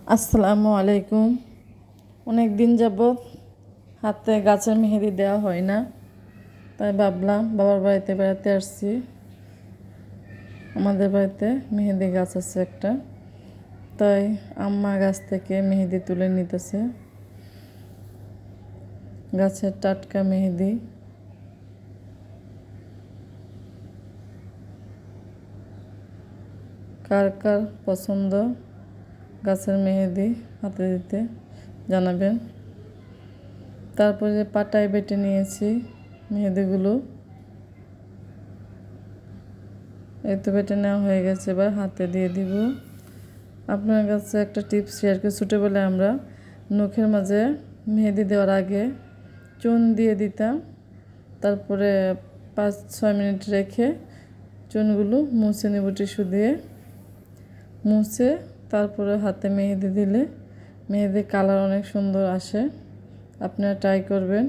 আসসালামু আলাইকুম। অনেক দিন যাবৎ হাতে গাছের মেহেদি দেওয়া হয় না, তাই ভাবলাম বাবার বাড়িতে বেড়াতে আসছি। আমাদের বাড়িতে মেহেদি গাছ আছে একটা, তাই আম্মা গাছ থেকে মেহেদি তুলে নিতেছে। গাছের টাটকা মেহেদি। কার কার পছন্দ গাছের মেহেদি হাতে দিতে জানাবেন। তারপরে পাটায় বেটে নিয়েছি মেহেদিগুলো। এই তো বেটে নেওয়া হয়ে গেছে, এবার হাতে দিয়ে দিব। আপনার কাছে একটা টিপস শেয়ার করি। ছোটোবেলায় আমরা নখের মাঝে মেহেদি দেওয়ার আগে চুন দিয়ে দিতাম, তারপরে 5-6 মিনিট রেখে চুনগুলো মুছে নেব টিস্যু দিয়ে। মুছে তারপরে হাতে মেহেদি দিলে মেহেদির কালার অনেক সুন্দর আসে। আপনারা ট্রাই করবেন।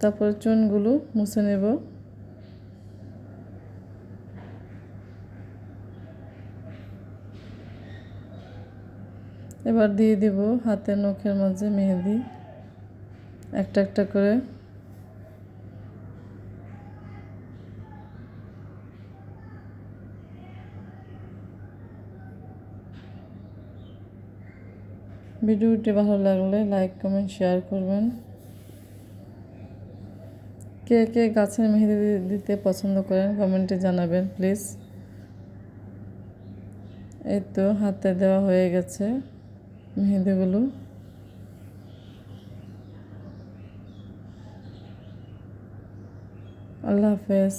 তারপরে চুনগুলো মুছে নেব। এবার দিয়ে দিব হাতের নখের মাঝে মেহেদি একটা একটা করে। ভিডিওটি ভালো লাগলে লাইক কমেন্ট শেয়ার করবেন। কে কে গাছের মেহেদি দিতে পছন্দ করেন কমেন্টে জানাবেন প্লিজ। এই তো হাতে দেওয়া হয়ে গেছে মেহেদিগুলো। আল্লাহ হাফেজ।